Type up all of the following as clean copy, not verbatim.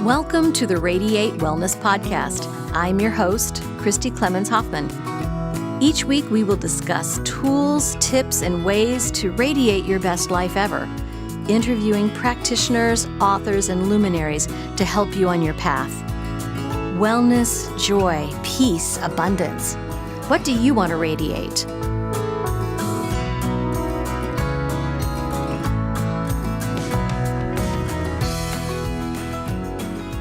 Welcome to the Radiate Wellness Podcast. I'm your host, Christy Clemens Hoffman. Each week we will discuss tools, tips, and ways to radiate your best life ever, interviewing practitioners, authors, and luminaries to help you on your path. Wellness, joy, peace, abundance. What do you want to radiate?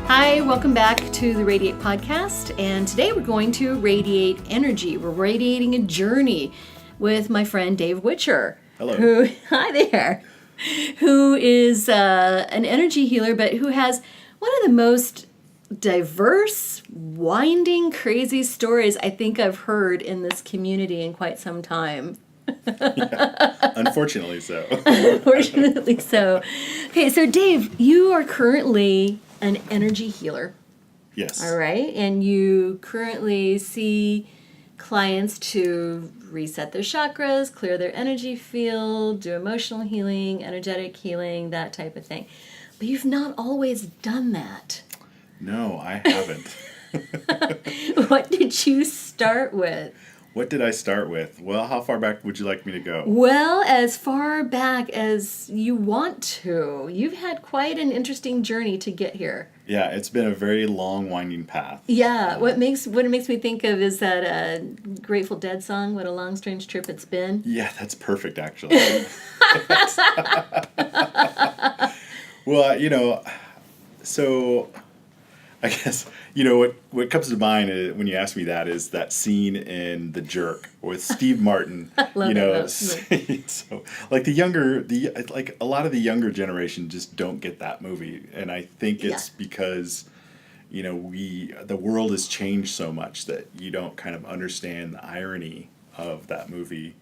Hi, welcome back to the Radiate Podcast, and today we're going to radiate energy. We're radiating a journey with my friend Dave Witcher. Hello. Hi there. Who is an energy healer, but who has one of the most diverse, winding, crazy stories I think I've heard in this community in quite some time. Yeah, unfortunately so. Unfortunately so. Okay, so Dave, you are currently an energy healer. Yes. All right. And you currently see clients to reset their chakras, clear their energy field, do emotional healing, energetic healing, that type of thing. But you've not always done that. No, I haven't. What did you start with? What did I start with? Well, how far back would you like me to go? Well, as far back as you want to. You've had quite an interesting journey to get here. Yeah, it's been a very long, winding path. Yeah, what it makes me think of is that Grateful Dead song, "What a Long Strange Trip It's Been." Yeah, that's perfect, actually. Well, so I guess, what comes to mind when you ask me that is that scene in The Jerk with Steve Martin. So like a lot of the younger generation just don't get that movie, and I think it's because the world has changed so much that you don't kind of understand the irony of that movie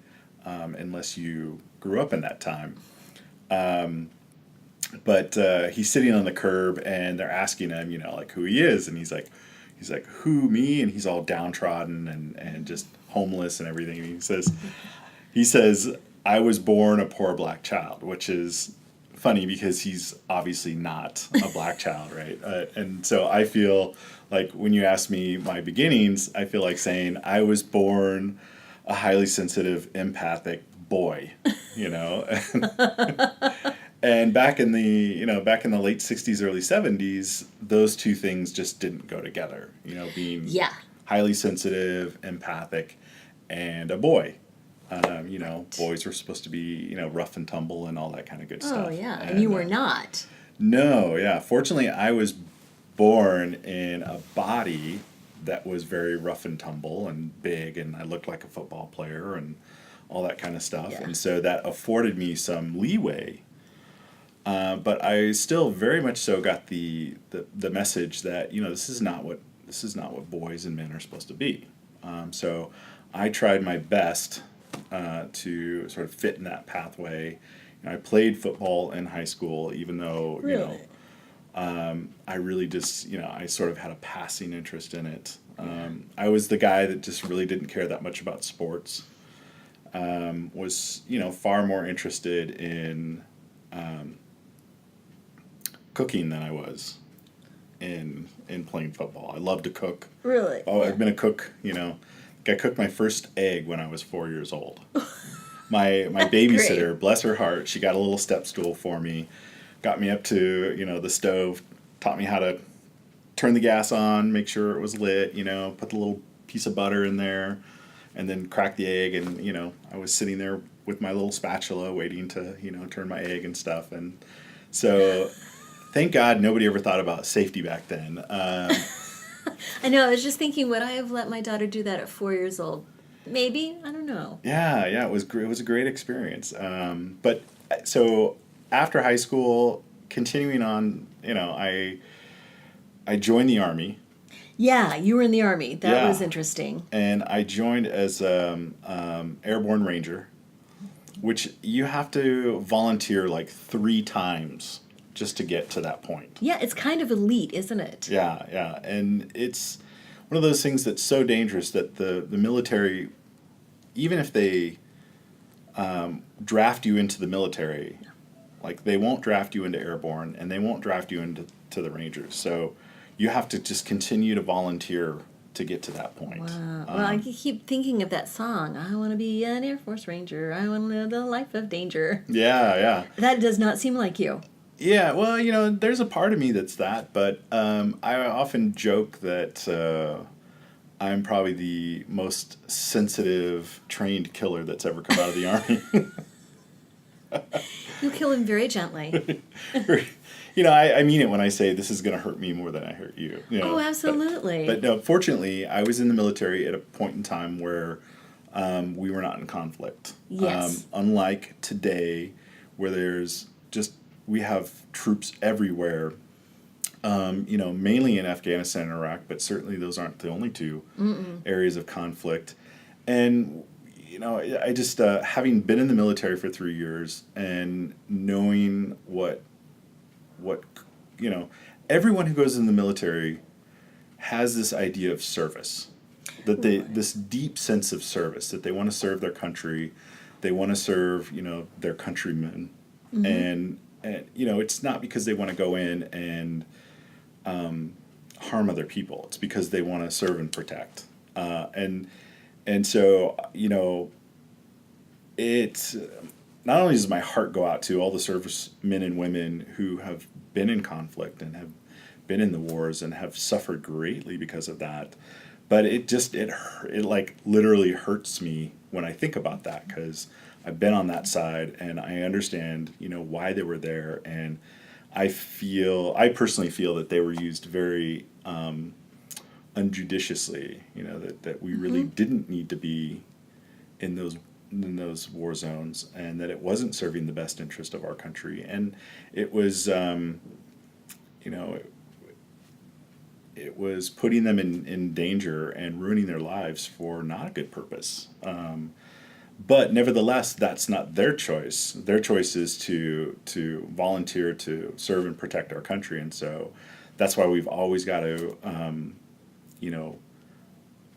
unless you grew up in that time. But he's sitting on the curb, and they're asking him, who he is, and he's like, who, me? And he's all downtrodden and just homeless and everything. And he says, I was born a poor black child, which is funny because he's obviously not a black child, right? And so I feel like when you ask me my beginnings, I feel like saying I was born a highly sensitive, empathic boy, And back in the late 60s, early 70s, those two things just didn't go together. Being highly sensitive, empathic, and a boy. Boys were supposed to be, rough and tumble and all that kind of good stuff. Oh, yeah, and you were not. No, yeah. Fortunately, I was born in a body that was very rough and tumble and big, and I looked like a football player and all that kind of stuff. Yeah. And so that afforded me some leeway. But I still very much so got the message that this is not what boys and men are supposed to be. So I tried my best to sort of fit in that pathway. I played football in high school, even though I really just I sort of had a passing interest in it. I was the guy that just really didn't care that much about sports. Was far more interested in cooking than I was in playing football. I love to cook. Really? Oh, yeah. I've been a cook, I cooked my first egg when I was 4 years old. My babysitter, Great. Bless her heart, she got a little step stool for me, got me up to, the stove, taught me how to turn the gas on, make sure it was lit, put the little piece of butter in there, and then crack the egg, and, I was sitting there with my little spatula waiting to, turn my egg and stuff. And so thank God nobody ever thought about safety back then. I know. I was just thinking, would I have let my daughter do that at 4 years old? Maybe. I don't know. Yeah. It was a great experience. But so after high school, continuing on, I joined the Army. Yeah, you were in the Army. That was interesting. And I joined as Airborne Ranger, which you have to volunteer like 3 times just to get to that point. Yeah, it's kind of elite, isn't it? Yeah. And it's one of those things that's so dangerous that the military, even if they draft you into the military, like they won't draft you into Airborne and they won't draft you into to the Rangers. So you have to just continue to volunteer to get to that point. Wow. Well, I keep thinking of that song. I want to be an Air Force Ranger. I want to live the life of danger. Yeah. That does not seem like you. Yeah, well, there's a part of me that's that, but I often joke that I'm probably the most sensitive, trained killer that's ever come out of the Army. You kill him very gently. I mean it when I say this is going to hurt me more than I hurt you. Oh, absolutely. But no, fortunately, I was in the military at a point in time where we were not in conflict. Yes. Unlike today, where we have troops everywhere, mainly in Afghanistan and Iraq, but certainly those aren't the only two areas of conflict. And, I just, having been in the military for 3 years and knowing what everyone who goes in the military has this idea of service, that this deep sense of service, that they want to serve their country, they want to serve, their countrymen. And it's not because they want to go in and harm other people. It's because they want to serve and protect. And so, it's not only does my heart go out to all the servicemen and women who have been in conflict and have been in the wars and have suffered greatly because of that, but it like literally hurts me when I think about that, because I've been on that side and I understand, why they were there, and I personally feel that they were used very unjudiciously, that we really didn't need to be in those war zones, and that it wasn't serving the best interest of our country, and it was it was putting them in danger and ruining their lives for not a good purpose. But nevertheless, that's not their choice. Their choice is to volunteer to serve and protect our country, and so that's why we've always got to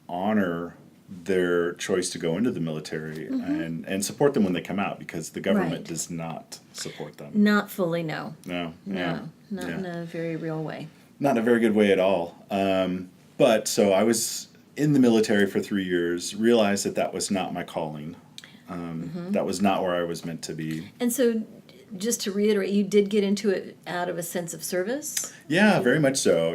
honor their choice to go into the military and support them when they come out, because the government does not support them. Not fully, no. No. Not in a very real way. Not in a very good way at all. But so I was in the military for 3 years, realized that was not my calling. That was not where I was meant to be. And so, just to reiterate, you did get into it out of a sense of service? Yeah, very much so.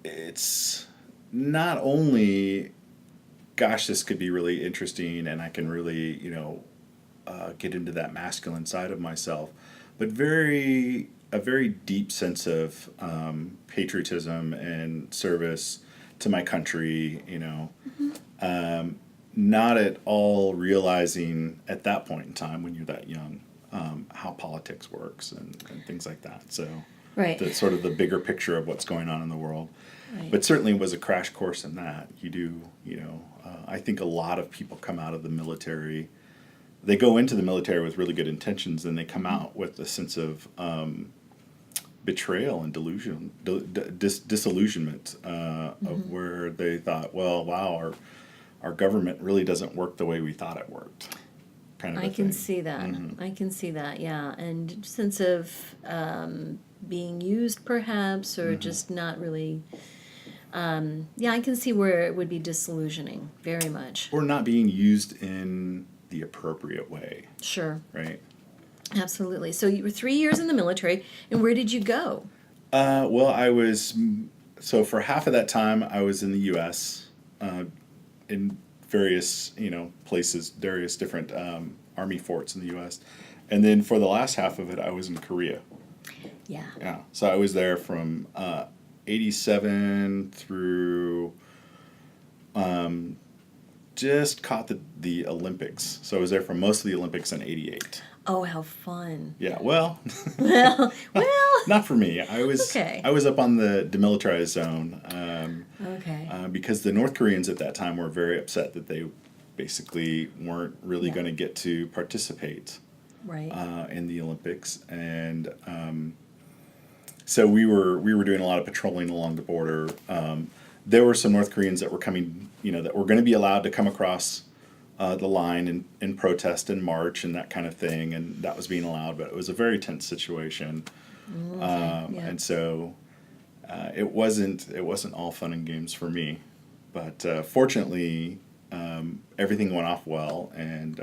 It's not only, gosh, this could be really interesting and I can really, get into that masculine side of myself, but a very deep sense of patriotism and service to my country, not at all realizing at that point in time when you're that young how politics works and things like that. So the sort of the bigger picture of what's going on in the world. Right. But certainly it was a crash course in that. I think a lot of people come out of the military, they go into the military with really good intentions, and they come out with a sense of betrayal and disillusionment of where they thought, well, wow, our government really doesn't work the way we thought it worked. Kind of I can see that. I can see that, yeah. And sense of being used, perhaps, or just not really. I can see where it would be disillusioning, very much. Or not being used in the appropriate way. Sure. Right? Absolutely. So you were 3 years in the military, and where did you go? So for half of that time, I was in the U.S., in various, places, various different Army forts in the U.S. And then for the last half of it, I was in Korea. Yeah. Yeah. So I was there from 87 through just caught the Olympics. So I was there for most of the Olympics in 88. Oh, how fun. Yeah, well, well, not for me. I was up on the demilitarized zone. Because the North Koreans at that time were very upset that they basically weren't really going to get to participate in the Olympics, and so we were doing a lot of patrolling along the border. There were some North Koreans that were coming, that were going to be allowed to come across the line in protest and march and that kind of thing, and that was being allowed, but it was a very tense situation. And so it wasn't all fun and games for me, but fortunately everything went off well, and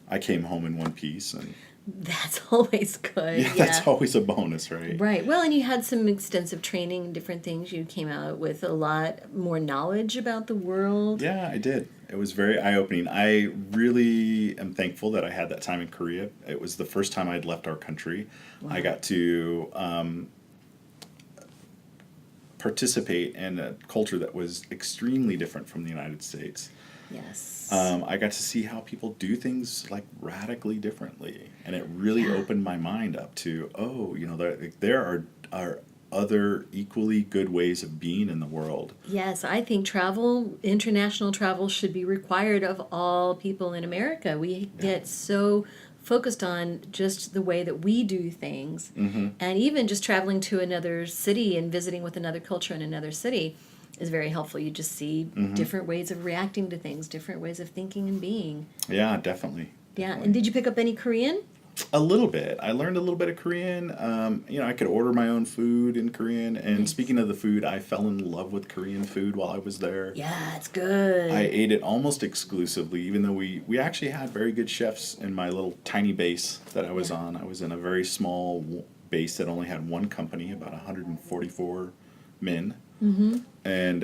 I came home in one piece, and that's always good. yeah, that's always a bonus, right? Right. Well, and you had some extensive training and different things. You came out with a lot more knowledge about the world. Yeah, I did. It was very eye-opening. I really am thankful that I had that time in Korea. It was the first time I'd left our country. Wow. I got to participate in a culture that was extremely different from the United States. Yes. I got to see how people do things like radically differently, and it really opened my mind up to, there are other equally good ways of being in the world. Yes, I think international travel should be required of all people in America. We get so focused on just the way that we do things, and even just traveling to another city and visiting with another culture in another city is very helpful. You just see different ways of reacting to things, different ways of thinking and being. Yeah, definitely. Yeah, and did you pick up any Korean? A little bit. I learned a little bit of Korean. I could order my own food in Korean. And speaking of the food, I fell in love with Korean food while I was there. Yeah, it's good. I ate it almost exclusively, even though we actually had very good chefs in my little tiny base that I was on. I was in a very small base that only had one company, about 144 men. And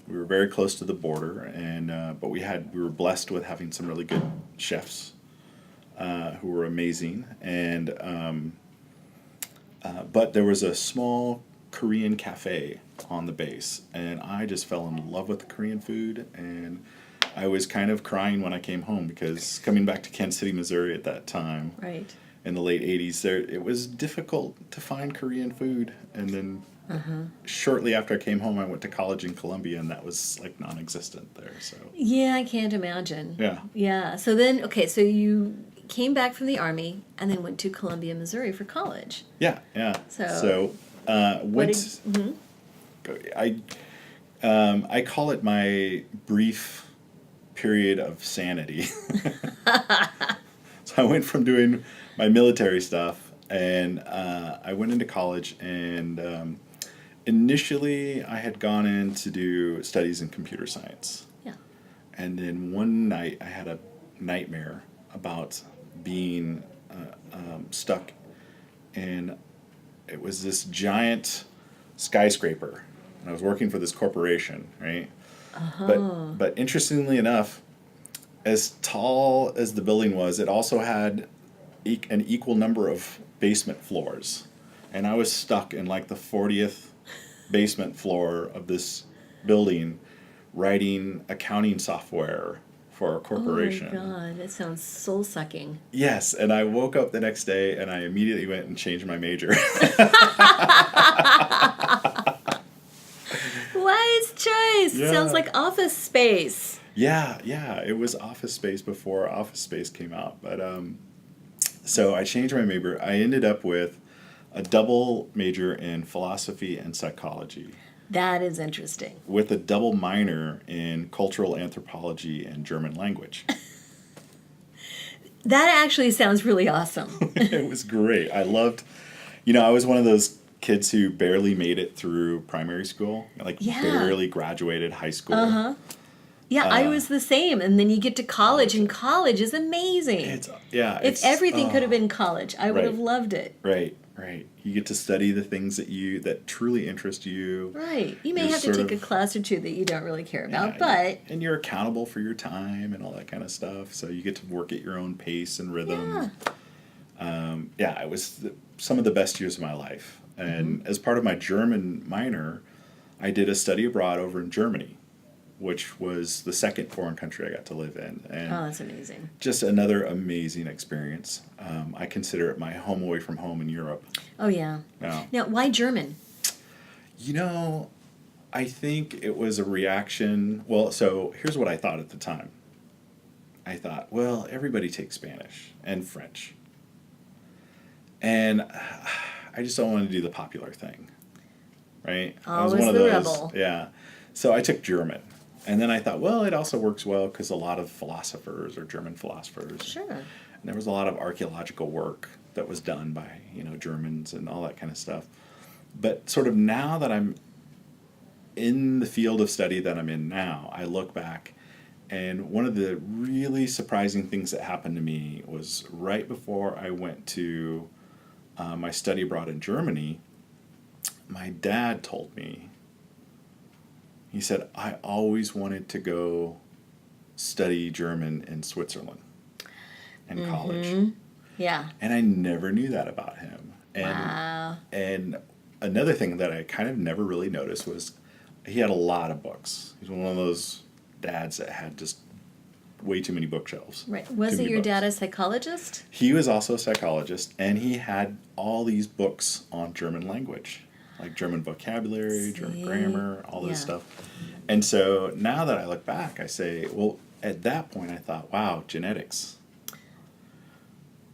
we were very close to the border, and but we were blessed with having some really good chefs who were amazing, and but there was a small Korean cafe on the base, and I just fell in love with the Korean food, and I was kind of crying when I came home, because coming back to Kansas City, Missouri at that time, right, in the late 80s, it was difficult to find Korean food, and then shortly after I came home, I went to college in Columbia, and that was like non-existent there. So yeah, I can't imagine. Yeah. So then, so you came back from the Army and then went to Columbia, Missouri for college. Yeah. I call it my brief period of sanity. So I went from doing my military stuff, and I went into college, and initially I had gone in to do studies in computer science. Yeah. And then one night I had a nightmare about being stuck in, it was this giant skyscraper, and I was working for this corporation, right? But interestingly enough, as tall as the building was, it also had an equal number of basement floors, and I was stuck in like the 40th basement floor of this building writing accounting software for a corporation. Oh my God, that sounds soul-sucking. Yes, and I woke up the next day and I immediately went and changed my major. Wise choice. Yeah. Sounds like Office Space. Yeah, it was Office Space before Office Space came out, but so I changed my major. I ended up with a double major in philosophy and psychology. That is interesting. With a double minor in cultural anthropology and German language. That actually sounds really awesome. It was great. I loved, I was one of those kids who barely made it through primary school, barely graduated high school. Yeah, I was the same. And then you get to college, and college is amazing. If everything could have been college, I would have loved it. Right. You get to study the things that truly interest you. Right. You may have to take a class or two that you don't really care about, but... And you're accountable for your time and all that kind of stuff, so you get to work at your own pace and rhythm. It was some of the best years of my life. And as part of my German minor, I did a study abroad over in Germany, which was the second foreign country I got to live in. And that's amazing. Just another amazing experience. I consider it my home away from home in Europe. Oh, yeah. Now, why German? I think it was a reaction. Well, so here's what I thought at the time. I thought, well, everybody takes Spanish and French. And I just don't want to do the popular thing. Right? Always I was one of those. Rebel. Yeah. So I took German. And then I thought, well, it also works well because a lot of philosophers or German philosophers. Sure. And there was a lot of archaeological work that was done by, Germans and all that kind of stuff. But sort of now that I'm in the field of study that I'm in now, I look back, and one of the really surprising things that happened to me was right before I went to my study abroad in Germany, my dad told me, he said, I always wanted to go study German in Switzerland in college. Yeah. And I never knew that about him. And, Wow. And another thing that I kind of never really noticed was he had a lot of books. He's one of those dads that had just way too many bookshelves. Right. Wasn't your dad a psychologist? He was also a psychologist, and he had all these books on German language, like German vocabulary, German grammar, all this stuff. And so now that I look back, I say, well, at that point I thought, wow, genetics.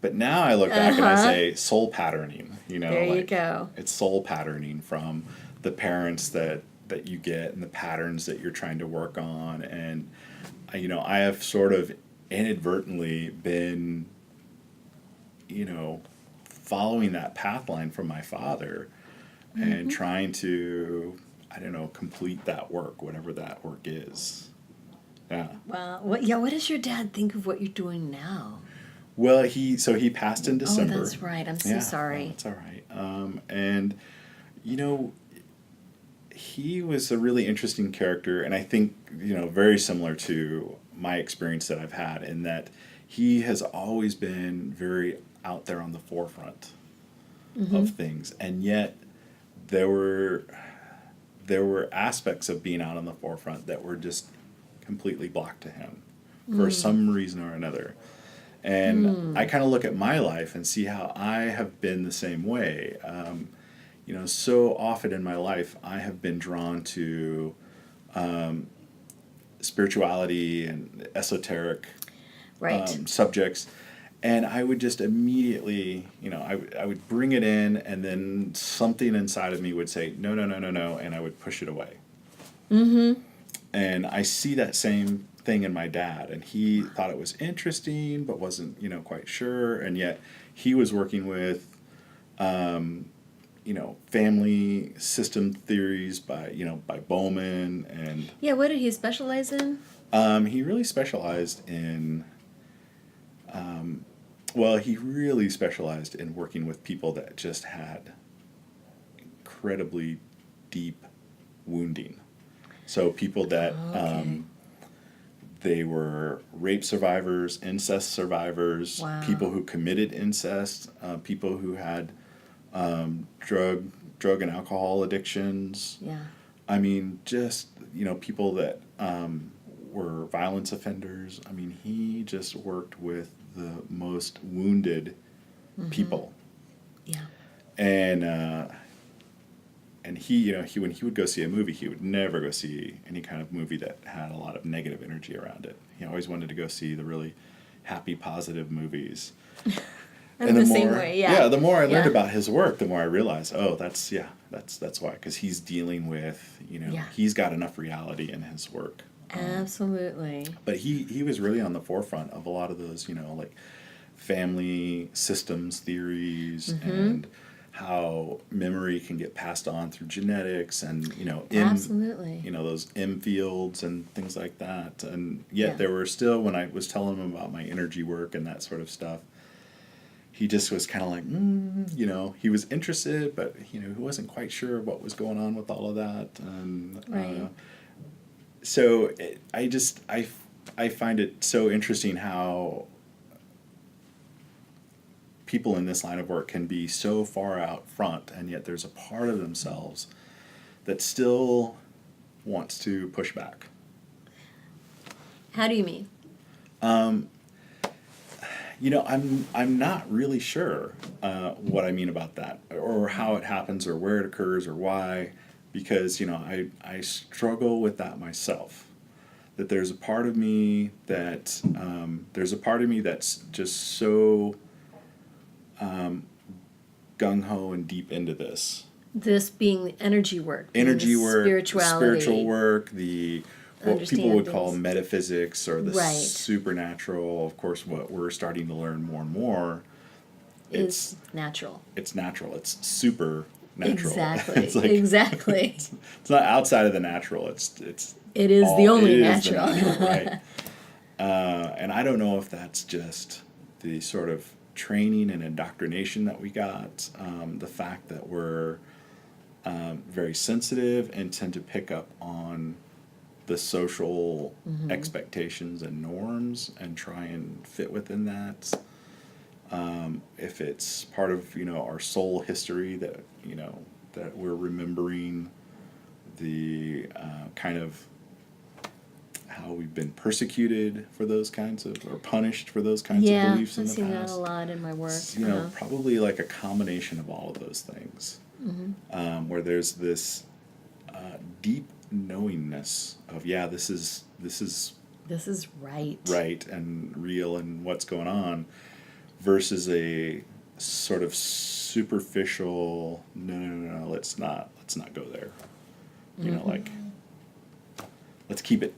But now I look back and I say soul patterning. There you go. It's soul patterning from the parents that you get and the patterns that you're trying to work on. And, I have sort of inadvertently been, following that path line from my father and trying to, complete that work, whatever that work is. Yeah. Wow. What does your dad think of what you're doing now? Well, he passed in December. Oh, that's right. I'm so sorry. That's all right. And, he was a really interesting character, and I think, very similar to my experience that I've had, in that he has always been very out there on the forefront of things, and yet there were aspects of being out on the forefront that were just completely blocked to him for some reason or another. And I kind of look at my life and see how I have been the same way. So often in my life, I have been drawn to spirituality and esoteric subjects. And I would just immediately, I would bring it in, and then something inside of me would say, no, and I would push it away. And I see that same thing in my dad, and he thought it was interesting, but wasn't, quite sure. And yet he was working with, family system theories by Bowman. And yeah, what did he specialize in? He really specialized in, he really specialized in working with people that just had incredibly deep wounding. So people that, they were rape survivors, incest survivors, people who committed incest, people who had drug and alcohol addictions. Yeah. I mean, just, people that were violence offenders. I mean, he just worked with the most wounded people. Yeah. And he, when he would go see a movie, he would never go see any kind of movie that had a lot of negative energy around it. He always wanted to go see the really happy, positive movies. And the same way, the more I learned about his work, the more I realized, that's why, because he's dealing with, he's got enough reality in his work. Absolutely. But he was really on the forefront of a lot of those, like family systems theories and how memory can get passed on through genetics and, absolutely. Those M fields and things like that. And yet there were still, when I was telling him about my energy work and that sort of stuff, he just was kind of like, he was interested, but, he wasn't quite sure what was going on with all of that. And so I find it so interesting how people in this line of work can be so far out front, and yet there's a part of themselves that still wants to push back. How do you mean? I'm not really sure what I mean about that, or how it happens, or where it occurs, or why, because, I struggle with that myself. That there's a part of me that's just so gung-ho and deep into this. This being the energy work. Spirituality. Spiritual work, the what people would understand call things. metaphysics or the Right. supernatural. Of course, what we're starting to learn more and more, Is natural. it's natural. It's super natural. Exactly. It's like Exactly. it's not outside of the natural. It's It is the only natural. Right. And I don't know if that's just the sort of training and indoctrination that we got, the fact that we're very sensitive and tend to pick up on the social expectations and norms and try and fit within that. If it's part of, our soul history that, that we're remembering the kind of how we've been persecuted for those kinds of, or punished for those kinds of beliefs in I've the seen past. that a lot in my work. It's, probably like a combination of all of those things, where there's this deep knowingness of, this is This is right. right and real and what's going on, versus a sort of superficial no, let's not go there, like let's keep it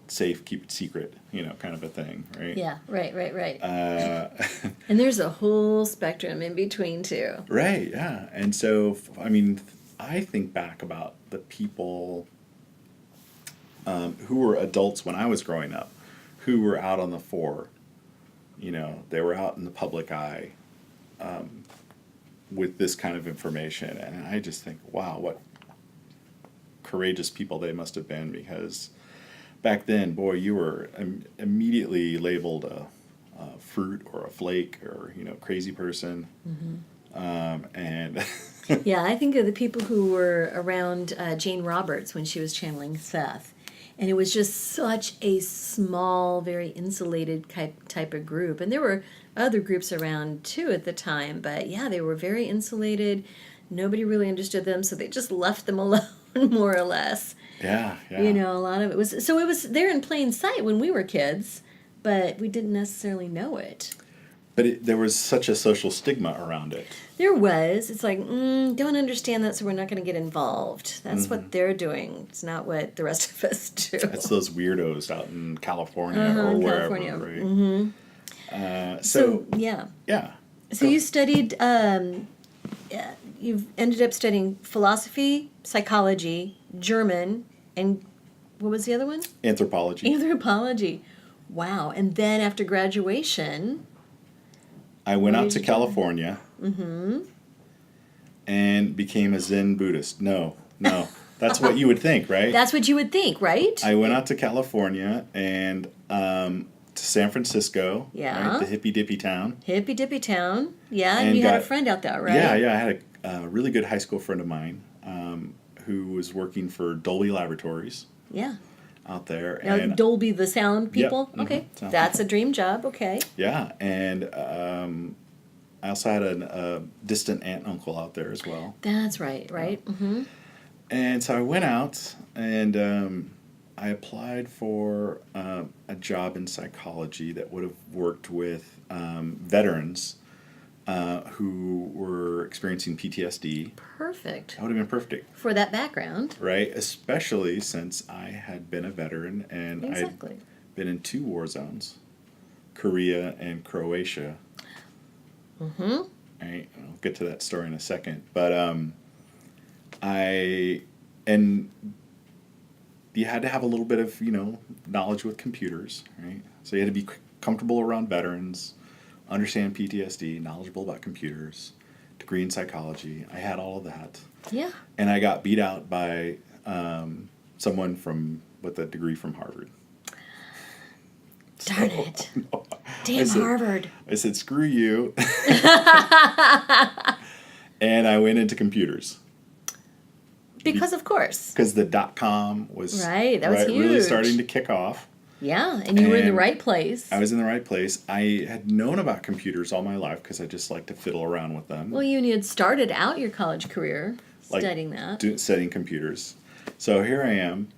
safe, keep it secret, kind of a thing, right? Yeah, right. And there's a whole spectrum in between too. Right, yeah. And so, I think back about the people who were adults when I was growing up, who were out on the fore. They were out in the public eye with this kind of information. And I just think, wow, what courageous people they must have been, because back then, boy, you were immediately labeled a fruit or a flake or, crazy person. And Yeah, I think of the people who were around Jane Roberts when she was channeling Seth. And it was just such a small, very insulated type of group. And there were other groups around too at the time. But yeah, they were very insulated. Nobody really understood them, so they just left them alone, more or less. Yeah. A lot of it was... So it was there in plain sight when we were kids, but we didn't necessarily know it. But there was such a social stigma around it. There was. It's like, don't understand that, so we're not going to get involved. That's what they're doing. It's not what the rest of us do. It's those weirdos out in California or wherever, California. right? Yeah. Yeah. So you studied, you've ended up studying philosophy, psychology, German, and what was the other one? Anthropology. Anthropology. Wow. And then after graduation... I went out to California and became a Zen Buddhist. No. That's what you would think, right? That's what you would think, right? I went out to California and to San Francisco, Yeah. right, the hippy-dippy town. Hippy-dippy town. Yeah, and And you had a got- friend out there, right? Yeah, I had a really good high school friend of mine who was working for Dolby Laboratories Yeah. out there. Now, And Dolby, the sound people? Okay. sound That's a dream job, okay. yeah, and I also had a distant aunt and uncle out there as well. That's right. Mm-hmm. And so I went out and I applied for a job in psychology that would have worked with veterans who were experiencing PTSD. Perfect. That would have been perfect. For that background. Right? Especially since I had been a veteran and Exactly. I'd been in 2 war zones, Korea and Croatia. Mm-hmm. Right? I'll get to that story in a second. But you had to have a little bit of, knowledge with computers, right? So you had to be comfortable around veterans, understand PTSD, knowledgeable about computers, degree in psychology. I had all of that. Yeah. And I got beat out by someone with a degree from Harvard. Darn it. No, Damn Harvard. I said, screw you. And I went into computers. Because of course. Because the .com was Right, that was really huge. starting to kick off. Yeah, and you were in the And right place. I was in the right place. I had known about computers all my life because I just like to fiddle around with them. Well, you had started out your college career Like, studying that. Studying computers. So here I am,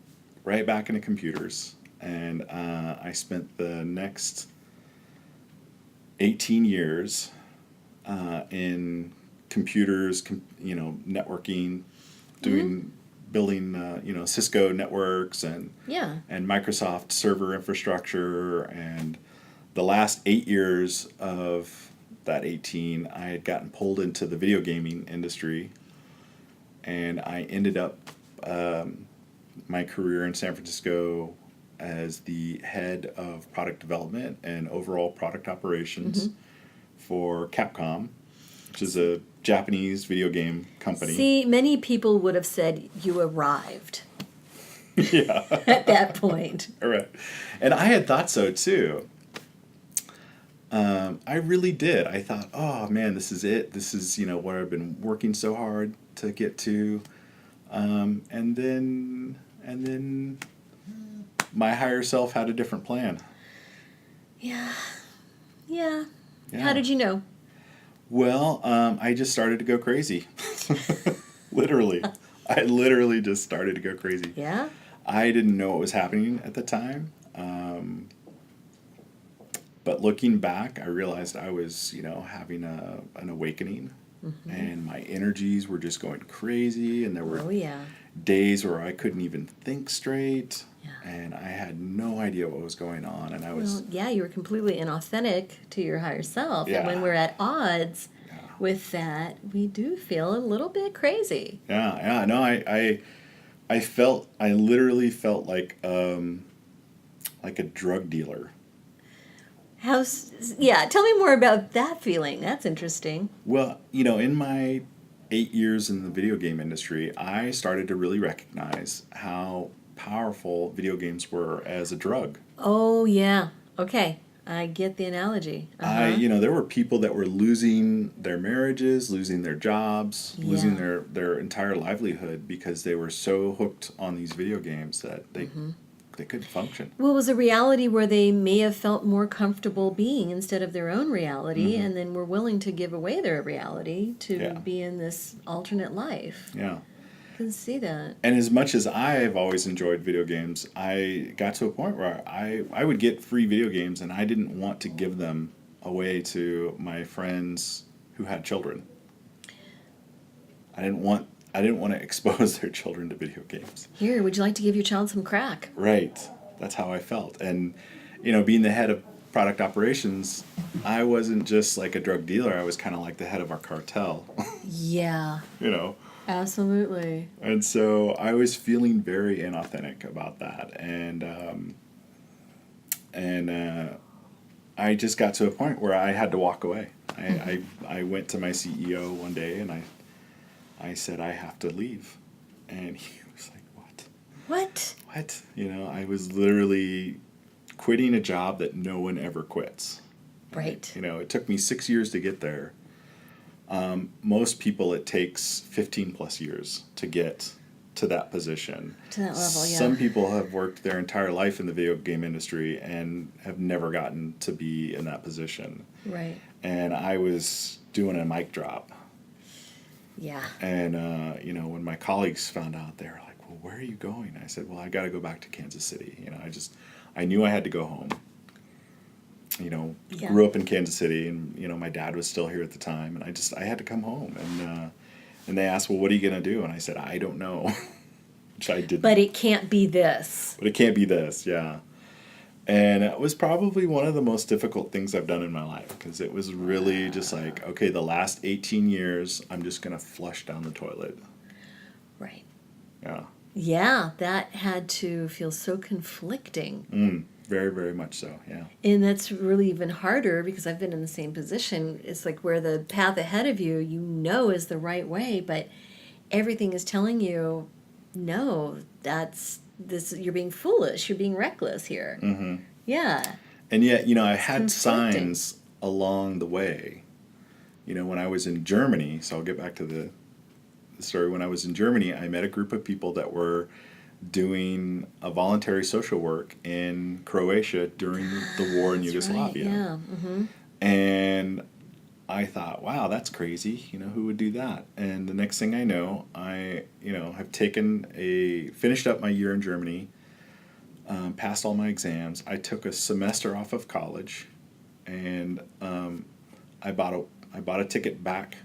right back into computers. And I spent the next 18 years in computers, networking, doing building, Cisco networks and Yeah. Microsoft server infrastructure. And the last 8 years of that 18, I had gotten pulled into the video gaming industry, and I ended up my career in San Francisco as the head of product development and overall product operations for Capcom, which is a Japanese video game company. See, many people would have said you arrived Yeah. at that point. Right. And I had thought so too. I really did. I thought, oh man, this is it. This is, what I've been working so hard to get to. And then my higher self had a different plan. Yeah. Yeah. How did you know? Well, I just started to go crazy. Literally. I literally just started to go crazy. Yeah? I didn't know what was happening at the time. But looking back, I realized I was, having an awakening. And my energies were just going crazy. And there were days where I couldn't even think straight. Yeah. And I had no idea what was going on. And I was... Well, you were completely inauthentic to your higher self. Yeah. And when we're at odds with that, we do feel a little bit crazy. Yeah. No, I literally felt like a drug dealer. Tell me more about that feeling. That's interesting. Well, in my 8 years in the video game industry, I started to really recognize how powerful video games were as a drug. Oh, yeah. Okay. I get the analogy. There were people that were losing their marriages, losing their jobs, losing their entire livelihood because they were so hooked on these video games that they couldn't function. Well, it was a reality where they may have felt more comfortable being instead of their own reality, and then were willing to give away their reality to be in this alternate life. Yeah. I can see that. And as much as I've always enjoyed video games, I got to a point where I would get free video games and I didn't want to give them away to my friends who had children. I didn't want to expose their children to video games. Here, would you like to give your child some crack? Right. That's how I felt. And, being the head of product operations, I wasn't just like a drug dealer. I was kind of like the head of our cartel. Yeah. Absolutely. And so I was feeling very inauthentic about that. And I just got to a point where I had to walk away. I went to my CEO one day and I said, I have to leave. And he was like, what? What? I was literally quitting a job that no one ever quits. Right. It took me 6 years to get there. Most people, it takes 15 plus years to get to that position. To that level, yeah. Some people have worked their entire life in the video game industry and have never gotten to be in that position. Right. And I was doing a mic drop. Yeah. And, when my colleagues found out, they were like, well, where are you going? I said, well, I got to go back to Kansas City. I knew I had to go home. Grew up in Kansas City, and, my dad was still here at the time, and I had to come home. And they asked, well, what are you going to do? And I said, I don't know, which I didn't. But it can't be this. Yeah. And it was probably one of the most difficult things I've done in my life, because it was really just like, okay, the last 18 years, I'm just going to flush down the toilet. Right. Yeah. Yeah, that had to feel so conflicting. Very, very much so, yeah. And that's really even harder because I've been in the same position. It's like where the path ahead of you, is the right way, but everything is telling you, no, you're being foolish, you're being reckless here. Mm-hmm. Yeah. And yet, I had signs along the way. When I was in Germany, so I'll get back to the story. When I was in Germany, I met a group of people that were doing a voluntary social work in Croatia during the war in Yugoslavia. Right, yeah. Mm-hmm. And I thought, wow, that's crazy. Who would do that? And the next thing I know, I have finished up my year in Germany, passed all my exams. I took a semester off of college, and I bought a ticket back,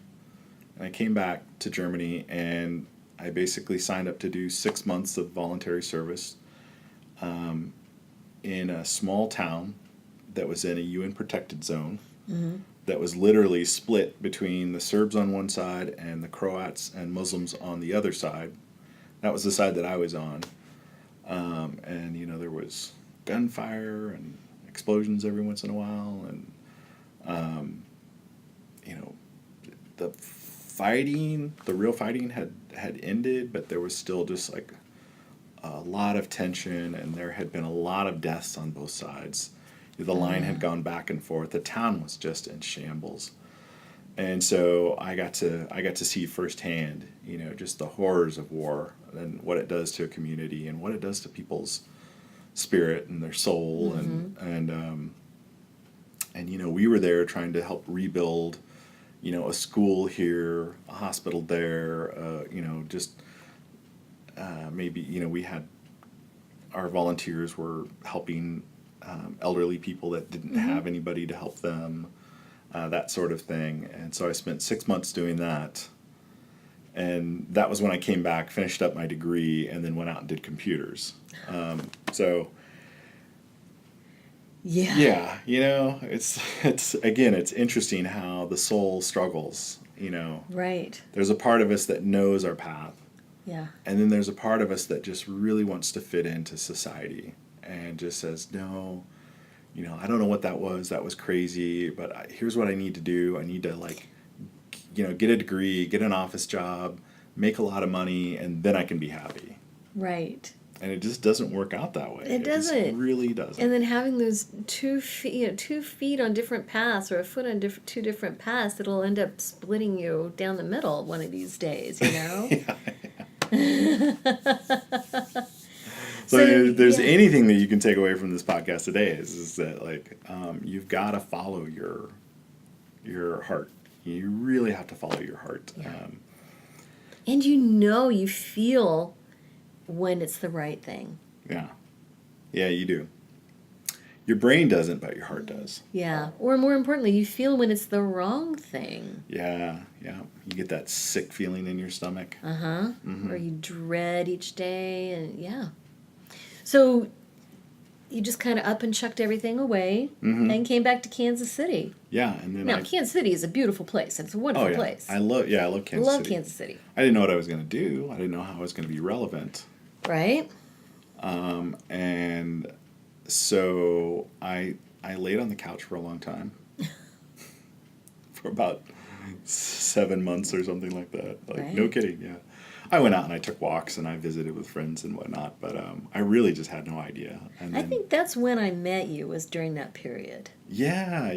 and I came back to Germany, and I basically signed up to do 6 months of voluntary service in a small town that was in a UN protected zone that was literally split between the Serbs on one side and the Croats and Muslims on the other side. That was the side that I was on. And, you know, there was gunfire and explosions every once in a while. And, you know, the real fighting had ended, but there was still just like a lot of tension, and there had been a lot of deaths on both sides. The line had gone back and forth. The town was just in shambles. And so I got to see firsthand, you know, just the horrors of war and what it does to a community and what it does to people's spirit and their soul. And you know, we were there trying to help rebuild, you know, a school here, a hospital there, you know, just maybe, you know, we had our volunteers were helping elderly people that didn't have anybody to help them, that sort of thing. And so I spent 6 months doing that. And that was when I came back, finished up my degree, and then went out and did computers. So, yeah, you know, it's again, it's interesting how the soul struggles, you know. Right. There's a part of us that knows our path. Yeah. And then there's a part of us that just really wants to fit into society and just says, no, you know, I don't know what that was crazy, but here's what I need to do. I need to, like, you know, get a degree, get an office job, make a lot of money, and then I can be happy. Right. And it just doesn't work out that way. It doesn't. It really doesn't. And then having those 2 feet, you know, 2 feet on different paths, or a foot on two different paths, it'll end up splitting you down the middle one of these days, you know? Yeah. So if there's anything that you can take away from this podcast today is that, like, you've got to follow your heart. You really have to follow your heart. Yeah. And you feel when it's the right thing. Yeah. Yeah, you do. Your brain doesn't, but your heart does. Yeah. Or more importantly, you feel when it's the wrong thing. Yeah, yeah. You get that sick feeling in your stomach. Or you dread each day, and yeah. So you just kind of up and chucked everything away and came back to Kansas City. Yeah, and then Kansas City is a beautiful place. It's a wonderful place. I love Kansas City. Love Kansas City. I didn't know what I was going to do. I didn't know how I was going to be relevant. Right. And so I laid on the couch for a long time. For about 7 months or something like that. Like, right. No kidding, yeah. I went out and I took walks and I visited with friends and whatnot, but I really just had no idea. And then, I think that's when I met you, was during that period. Yeah.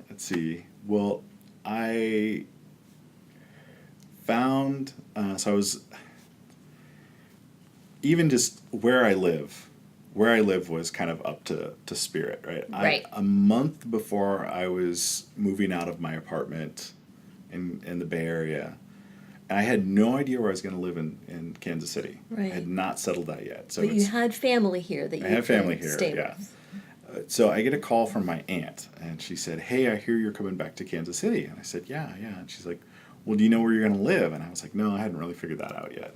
Let's see. Well, I found, so I was, even just where I live was kind of up to spirit, right? Right. A month before I was moving out of my apartment in the Bay Area, I had no idea where I was going to live in Kansas City. Right. I had not settled that yet. So but you had family here that you had family here, stay yeah. with. So I get a call from my aunt, and she said, "Hey, I hear you're coming back to Kansas City." And I said, "Yeah." And she's like, "Well, do you know where you're going to live?" And I was like, "No, I hadn't really figured that out yet."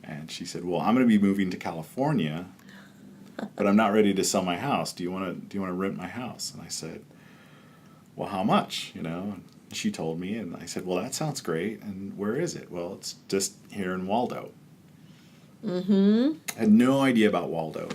And she said, "Well, I'm going to be moving to California, but I'm not ready to sell my house. Do you want to rent my house?" And I said, "Well, how much?" You know. And she told me, and I said, "Well, that sounds great. And where is it?" "Well, it's just here in Waldo." I had no idea about Waldo.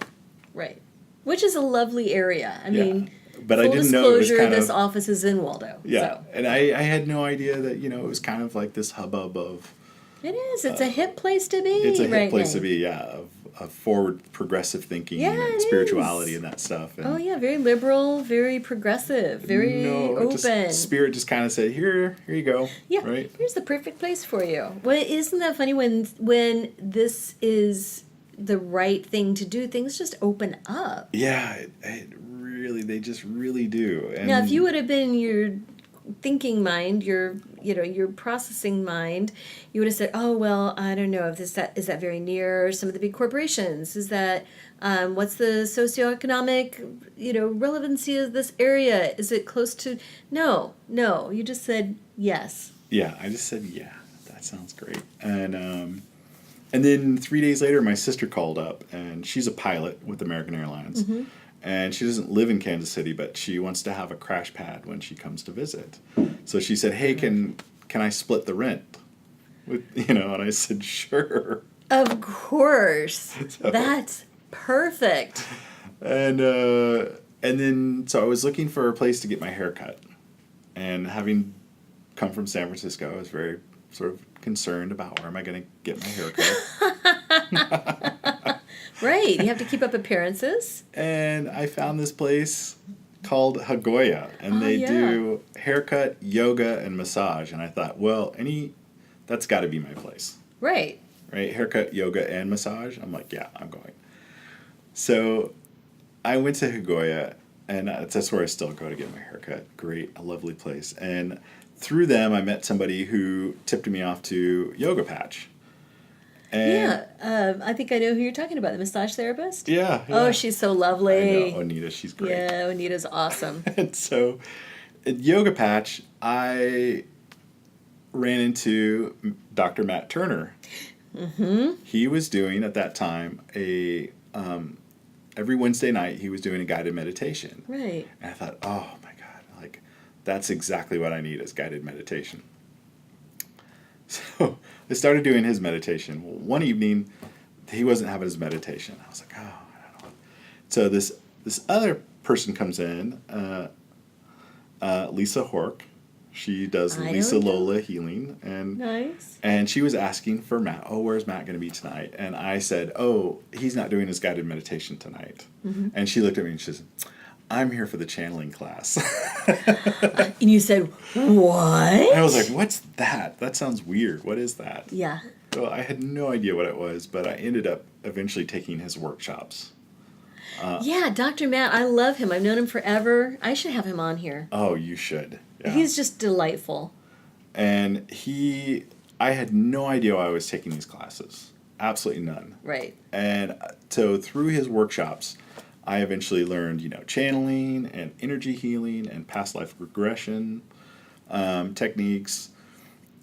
Right. Which is a lovely area. I mean, but full I didn't know it was kind this of, office is in Waldo. Yeah, So. and I had no idea that, you know, it was kind of like this hubbub of. It is. It's a hip place to be. It's a hip right place now. to be, yeah, of forward progressive thinking and spirituality and that stuff. And very liberal, very progressive, very open. Spirit just kind of said, here you go. Yeah, right? Here's the perfect place for you. Well, isn't that funny when this is the right thing to do, things just open up. Yeah, it really, they just really do. And now, if you would have been your thinking mind, your processing mind, you would have said, "Oh well, I don't know if is that very near some of the big corporations? Is that what's the socioeconomic relevancy of this area? Is it close to?" No, you just said yes. Yeah, I just said yeah. sounds great. And then 3 days later, my sister called up, and she's a pilot with American Airlines. Mm-hmm. And she doesn't live in Kansas City, but she wants to have a crash pad when she comes to visit. So she said, "Hey, can I split the rent?" And I said, "Sure." Of course. That's perfect. And then so I was looking for a place to get my hair cut. And having come from San Francisco, I was very sort of concerned about where am I going to get my hair cut. Right. You have to keep up appearances. And I found this place called Hagoya, and they do haircut, yoga, and massage. And I thought, well, that's got to be my place. Right. Right? Haircut, yoga, and massage. I'm like, yeah, I'm going. So I went to Hagoya, and that's where I still go to get my haircut. Great, a lovely place. And through them, I met somebody who tipped me off to Yoga Patch. And I think I know who you're talking about, the massage therapist? Yeah. Oh, she's so lovely. I know, Onita, she's great. Yeah, Onita's awesome. And so at Yoga Patch, I ran into Dr. Matt Turner. Mm-hmm. He was doing, at that time, every Wednesday night, he was doing a guided meditation. Right. And I thought, oh my God, that's exactly what I need is guided meditation. So I started doing his meditation. Well, one evening, he wasn't having his meditation. I was like, oh, I don't know. So this other person comes in, Lisa Hork. She does Lisa Lola healing. And, nice. And she was asking for Matt. Oh, where's Matt going to be tonight? And I said, oh, he's not doing his guided meditation tonight. Mm-hmm. And she looked at me and she said, I'm here for the channeling class. And you said, what? I was like, what's that? That sounds weird. What is that? Yeah. Well, I had no idea what it was, but I ended up eventually taking his workshops. Yeah, Dr. Matt, I love him. I've known him forever. I should have him on here. Oh, you should. Yeah. He's just delightful. And I had no idea why I was taking these classes. Absolutely none. Right. And so through his workshops, I eventually learned, channeling and energy healing and past life regression techniques.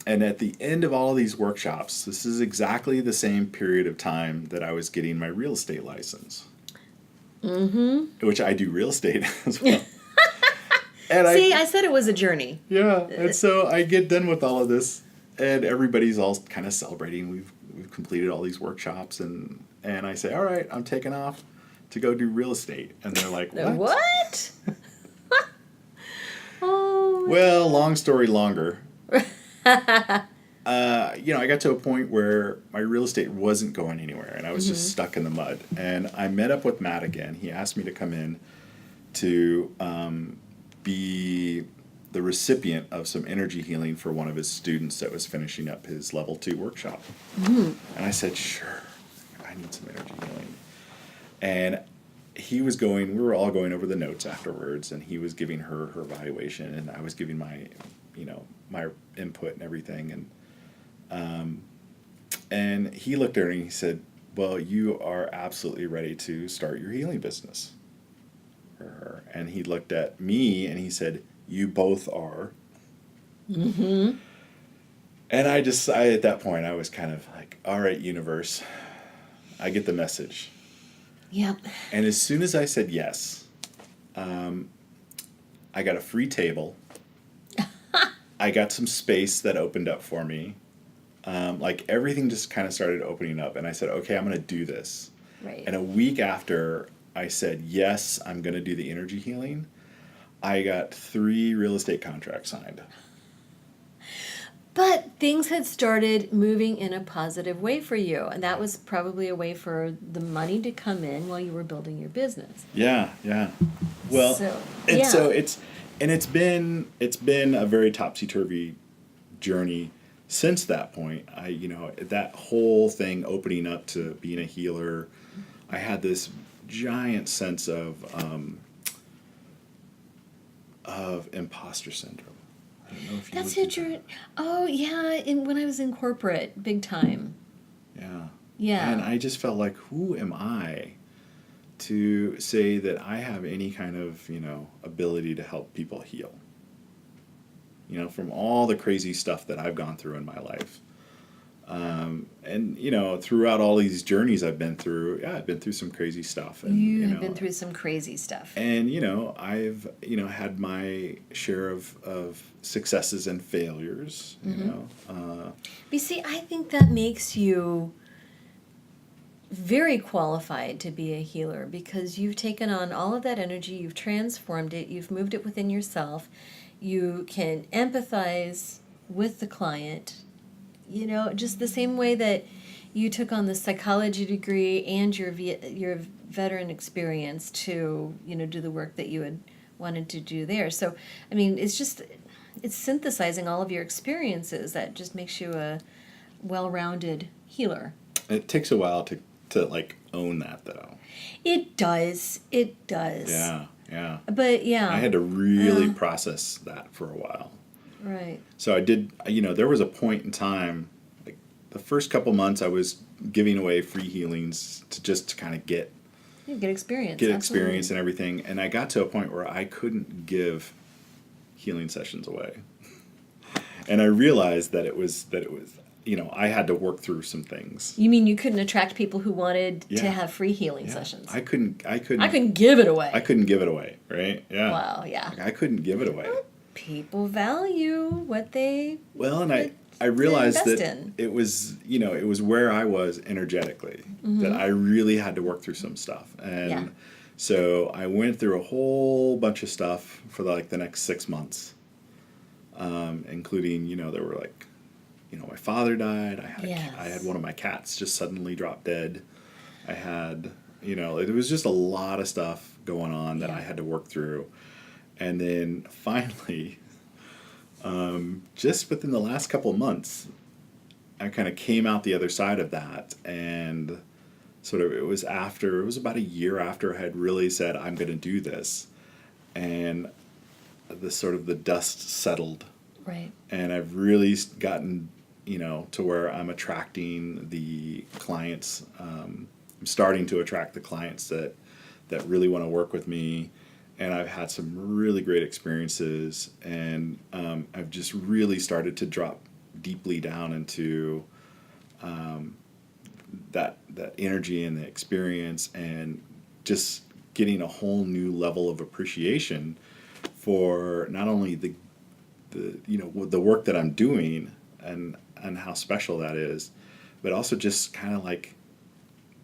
And at the end of all of these workshops, this is exactly the same period of time that I was getting my real estate license. Mm-hmm. Which I do real estate as well. And I said it was a journey. Yeah. And so I get done with all of this, and everybody's all kind of celebrating. We've completed all these workshops, and I say, all right, I'm taking off to go do real estate. And they're like, what? Oh. Well, long story longer. I got to a point where my real estate wasn't going anywhere, and I was just stuck in the mud. And I met up with Matt again. He asked me to come in to be the recipient of some energy healing for one of his students that was finishing up his level 2 workshop. Mm-hmm. And I said, sure, I need some energy healing. And we were all going over the notes afterwards, and he was giving her evaluation, and I was giving my input and everything. And he looked at her and he said, well, you are absolutely ready to start your healing business for her. And he looked at me and he said, you both are. Mm-hmm. And I at that point, I was kind of like, all right, universe, I get the message. Yep. And as soon as I said yes, I got a free table. I got some space that opened up for me. Everything just kind of started opening up. And I said, okay, I'm going to do this. Right. And a week after I said, yes, I'm going to do the energy healing, I got 3 real estate contracts signed. But things had started moving in a positive way for you, and that was probably a way for the money to come in while you were building your business. Yeah. Well, so it's been a very topsy-turvy journey since that point. That whole thing opening up to being a healer, I had this giant sense of imposter syndrome. I don't know if you That's what you're... Oh, yeah, when I was in corporate, big time. Yeah. Yeah. And I just felt like, who am I to say that I have any kind of, ability to help people heal? From all the crazy stuff that I've gone through in my life, And, throughout all these journeys I've been through, I've been through some crazy stuff. And, You have been through some crazy stuff. And, I've, had my share of successes and failures, But you see, I think that makes you very qualified to be a healer because you've taken on all of that energy, you've transformed it, you've moved it within yourself. You can empathize with the client, just the same way that you took on the psychology degree and your veteran experience to, do the work that you had wanted to do there. So, I mean, it's synthesizing all of your experiences that just makes you a well-rounded healer. It takes a while to own that, though. It does. Yeah. But yeah. I had to really process that for a while. Right. So I did, there was a point in time, like the first couple months I was giving away free healings to kind of get experience. Experience and everything. And I got to a point where I couldn't give healing sessions away. And I realized that it was, I had to work through some things. You mean you couldn't attract people who wanted to have free healing sessions? I couldn't give it away. I couldn't give it away, right? Yeah. Wow, yeah. I couldn't give it away. Well, people value what they I realized that in. it was, it was where I was energetically, that I really had to work through some stuff. And so I went through a whole bunch of stuff for the next 6 months, including, there were my father died. I had one of my cats just suddenly drop dead. I had, it was just a lot of stuff going on that I had to work through. And then finally, just within the last couple of months, I kind of came out the other side of that. And it was about a year after I had really said, I'm going to do this. And the dust settled. Right. And I've really gotten, to where I'm attracting the clients. I'm starting to attract the clients that really want to work with me. And I've had some really great experiences. And I've just really started to drop deeply down into that energy and the experience, and just getting a whole new level of appreciation for not only the work that I'm doing and how special that is, but also just kind of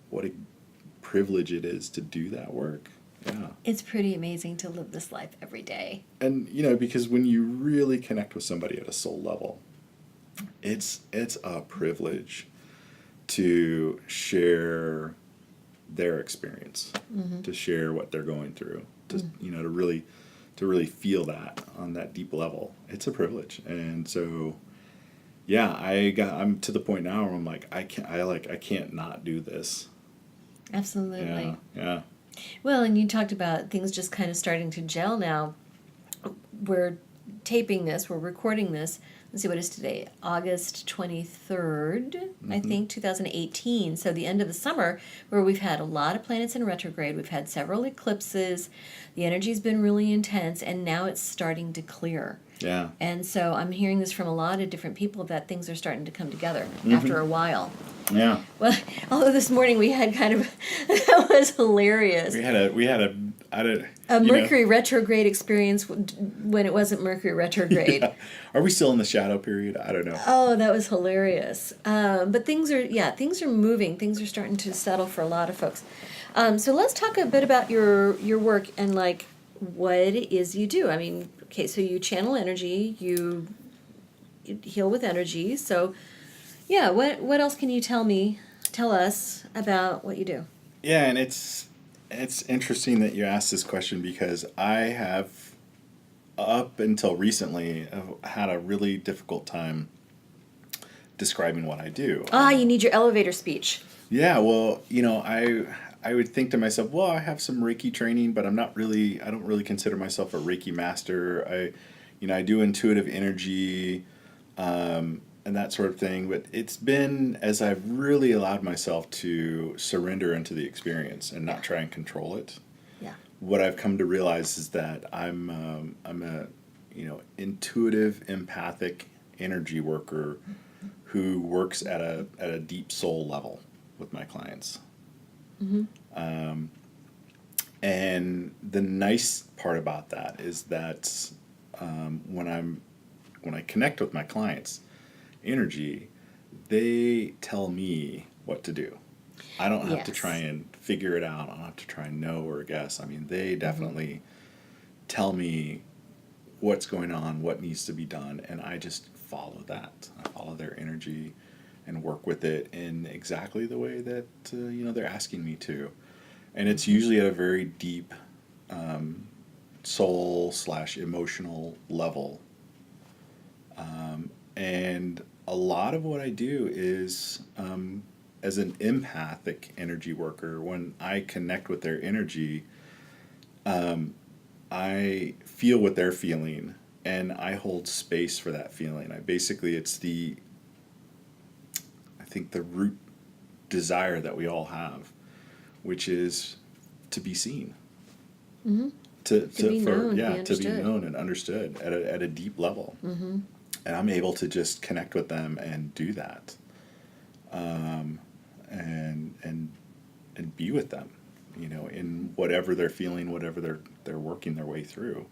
what a privilege it is to do that work. Yeah. It's pretty amazing to live this life every day. And, because when you really connect with somebody at a soul level, it's a privilege to share their experience, to share what they're going through, to to really feel that on that deep level. It's a privilege. And so, I'm to the point now where I'm I can't not do this. Absolutely. Yeah. Well, and you talked about things just kind of starting to gel now. We're taping this, we're recording this. Let's see, what is today? August 23rd, I think, 2018. So the end of the summer, where we've had a lot of planets in retrograde. We've had several eclipses. The energy's been really intense, and now it's starting to clear. Yeah. And so I'm hearing this from a lot of different people that things are starting to come together after a while. Yeah. Well, although this morning we had kind of, that was hilarious. We had a Mercury retrograde experience when it wasn't Mercury retrograde. Yeah. Are we still in the shadow period? I don't know. Oh, that was hilarious. But things are moving. Things are starting to settle for a lot of folks. So let's talk a bit about your work and what it is you do. I mean, okay, so you channel energy, you heal with energy. So, yeah, what else can you tell us about what you do? Yeah, and it's interesting that you asked this question, because I have, up until recently, had a really difficult time describing what I do. You need your elevator speech. Yeah, well, I would think to myself, well, I have some Reiki training, but I don't really consider myself a Reiki master. I do intuitive energy, and that sort of thing. But it's been as I've really allowed myself to surrender into the experience and not try and control it. Yeah. What I've come to realize is that I'm a intuitive, empathic energy worker who works at a deep soul level with my clients. And the nice part about that is that when I connect with my clients' energy, they tell me what to do. I don't have to try and figure it out. I don't have to try and know or guess. I mean, they definitely tell me what's going on, what needs to be done, and I just follow that. I follow their energy and work with it in exactly the way that they're asking me to. And it's usually at a very deep soul/emotional level. And a lot of what I do is, as an empathic energy worker, when I connect with their energy, I feel what they're feeling and I hold space for that feeling. I think the root desire that we all have, which is to be seen. To be known and understood at a deep level. And I'm able to just connect with them and do that, and be with them, in whatever they're feeling, whatever they're working their way through.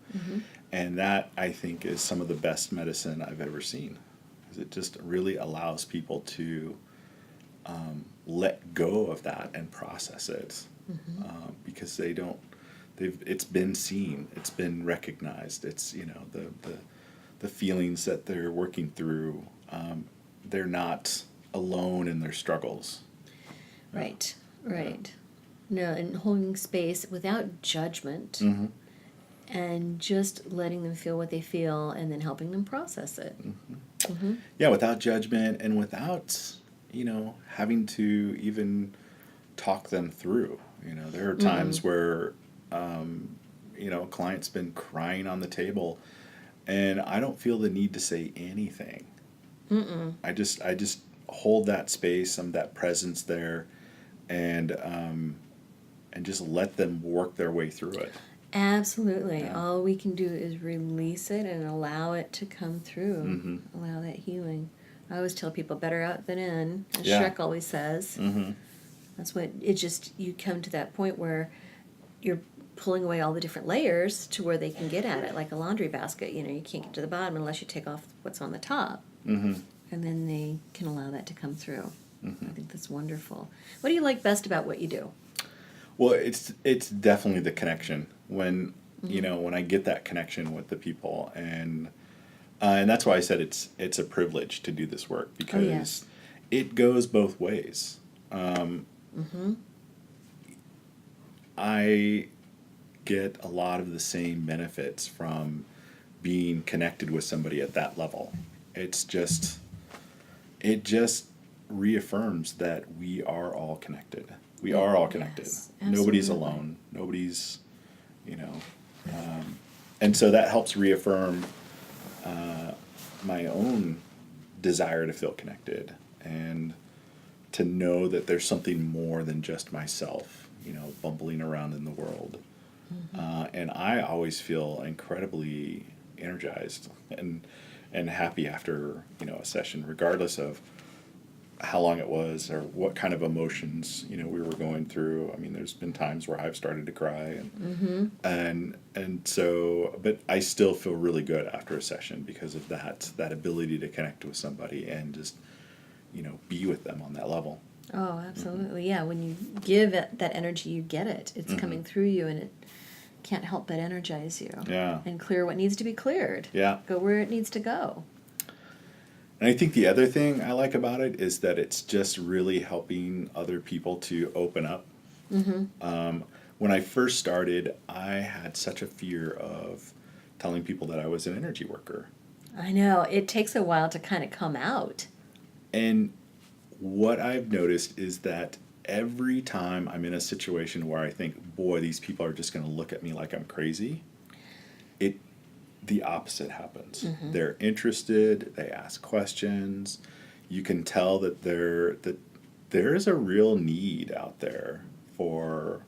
And that, I think, is some of the best medicine I've ever seen. Because it just really allows people to let go of that and process it, because it's been seen, it's been recognized. It's the feelings that they're working through. They're not alone in their struggles. Right. No, and holding space without judgment, and just letting them feel what they feel, and then helping them process it. Yeah, without judgment and without having to even talk them through. There are times where a client's been crying on the table, and I don't feel the need to say anything. I just hold that space, that presence there, and just let them work their way through it. Absolutely. Yeah. All we can do is release it and allow it to come through. Allow that healing. I always tell people, better out than in, as Shrek always says. That's what you come to that point where you're pulling away all the different layers to where they can get at it, like a laundry basket. You can't get to the bottom unless you take off what's on the top. And then they can allow that to come through. I think that's wonderful. What do you like best about what you do? Well, it's definitely the connection. When when I get that connection with the people, and that's why I said it's a privilege to do this work, because it goes both ways. I get a lot of the same benefits from being connected with somebody at that level. It just reaffirms that we are all connected. We are all connected. Yes, nobody's alone. Nobody's, and so that helps reaffirm my own desire to feel connected and to know that there's something more than just myself, bumbling around in the world. And I always feel incredibly energized and happy after, a session, regardless of how long it was or what kind of emotions, we were going through. I mean, there's been times where I've started to cry and so, but I still feel really good after a session because of that ability to connect with somebody and just, be with them on that level. Oh, absolutely. Yeah. When you give it that energy, you get it. It's coming through you, and it can't help but energize you. Yeah. And clear what needs to be cleared. Yeah. Go where it needs to go. And I think the other thing I like about it is that it's just really helping other people to open up. When I first started, I had such a fear of telling people that I was an energy worker. I know. It takes a while to kind of come out. And what I've noticed is that every time I'm in a situation where I think, boy, these people are just going to look at me like I'm crazy, the opposite happens. They're interested. They ask questions. You can tell that there is a real need out there for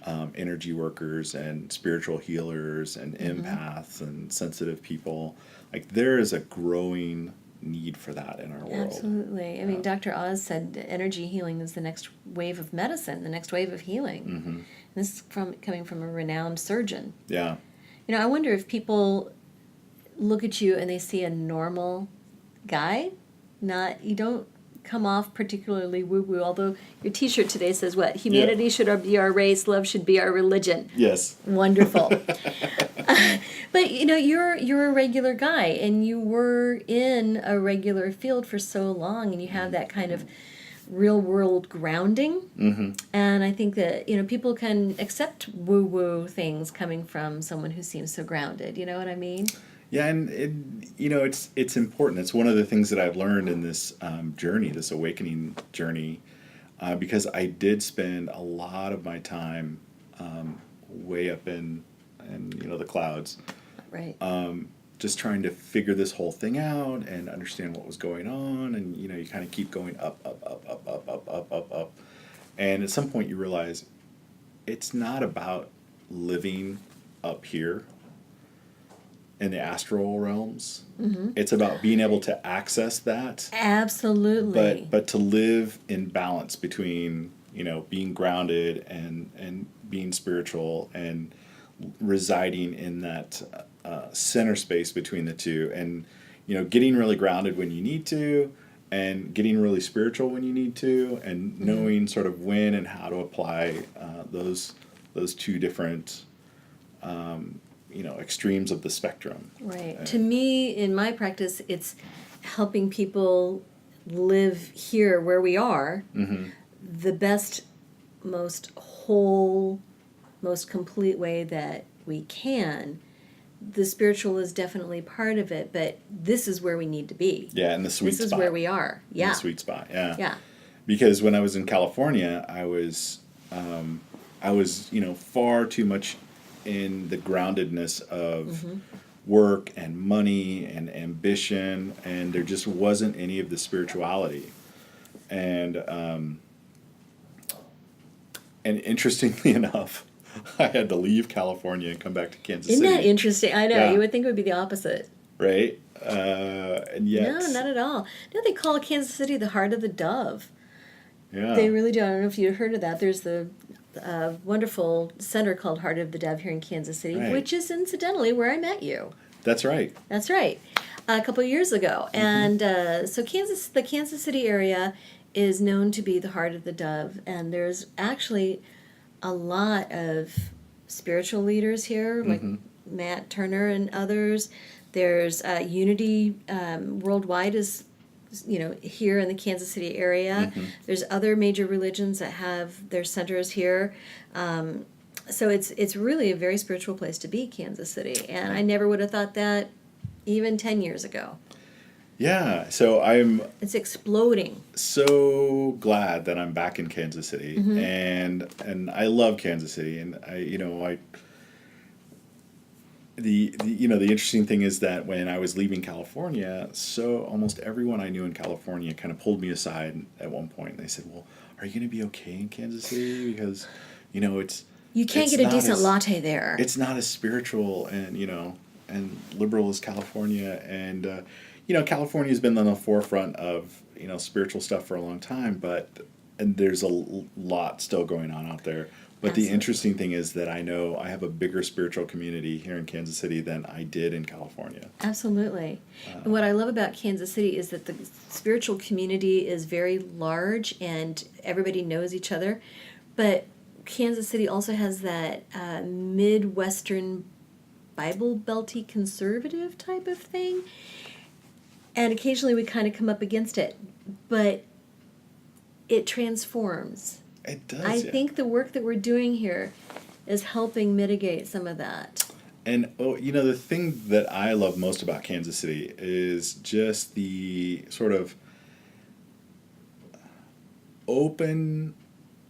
energy workers and spiritual healers and empaths and sensitive people. Like, there is a growing need for that in our world. Absolutely. I mean, Dr. Oz said energy healing is the next wave of medicine, the next wave of healing. Mm-hmm. This is coming from a renowned surgeon. Yeah. You know, I wonder if people look at you and they see a normal guy. You don't come off particularly woo-woo, although your t-shirt today says what? Humanity should be our race, love should be our religion. Yes. Wonderful. But, you know, you're a regular guy, and you were in a regular field for so long, and you have that kind of real-world grounding. Mm-hmm. And I think that, you know, people can accept woo-woo things coming from someone who seems so grounded. You know what I mean? Yeah, and it's important. It's one of the things that I've learned in this journey, this awakening journey, because I did spend a lot of my time way up in the clouds, Right. just trying to figure this whole thing out and understand what was going on, and you kind of keep going up, up, and at some point you realize it's not about living up here in the astral realms. Mm-hmm. It's about being able to access that. Absolutely. But to live in balance between, being grounded and being spiritual and residing in that center space between the two, and getting really grounded when you need to, and getting really spiritual when you need to, and knowing sort of when and how to apply those two different extremes of the spectrum. Right. To me, in my practice, it's helping people live here where we are, the best, most whole, most complete way that we can. The spiritual is definitely part of it, but this is where we need to be. Yeah, in the sweet spot. This is where we are. Yeah. In the sweet spot, yeah. Yeah. Because when I was in California, I was far too much in the groundedness of work and money and ambition, and there just wasn't any of the spirituality. And interestingly enough, I had to leave California and come back to Kansas City. Isn't that interesting? I know. Yeah. You would think it would be the opposite. Right? And yet... No, not at all. No, they call Kansas City the heart of the dove. Yeah. They really do. I don't know if you've heard of that. There's the wonderful center called Heart of the Dove here in Kansas City, Right. which is incidentally where I met you. That's right. That's right. A couple of years ago. And so the Kansas City area is known to be the heart of the dove. And there's actually a lot of spiritual leaders here, like Matt Turner and others. There's Unity Worldwide is here in the Kansas City area. There's other major religions that have their centers here. So it's really a very spiritual place to be, Kansas City. And I never would have thought that even 10 years ago. Yeah, so It's exploding. so glad that I'm back in Kansas City, and I love Kansas City, and the interesting thing is that when I was leaving California, so almost everyone I knew in California kind of pulled me aside at one point, and they said, "Well, are you going to be okay in Kansas City? Because, it's You can't it's get a not decent as- latte there." It's not as spiritual and and liberal as California, and California's been on the forefront of spiritual stuff for a long time, and there's a lot still going on out there. But Absolutely. the interesting thing is that I know I have a bigger spiritual community here in Kansas City than I did in California. Absolutely. And what I love about Kansas City is that the spiritual community is very large and everybody knows each other. But Kansas City also has that Midwestern Bible Belty conservative type of thing. And occasionally we kind of come up against it. But it transforms. It does. I think the work that we're doing here is helping mitigate some of that. And the thing that I love most about Kansas City is just the sort of open,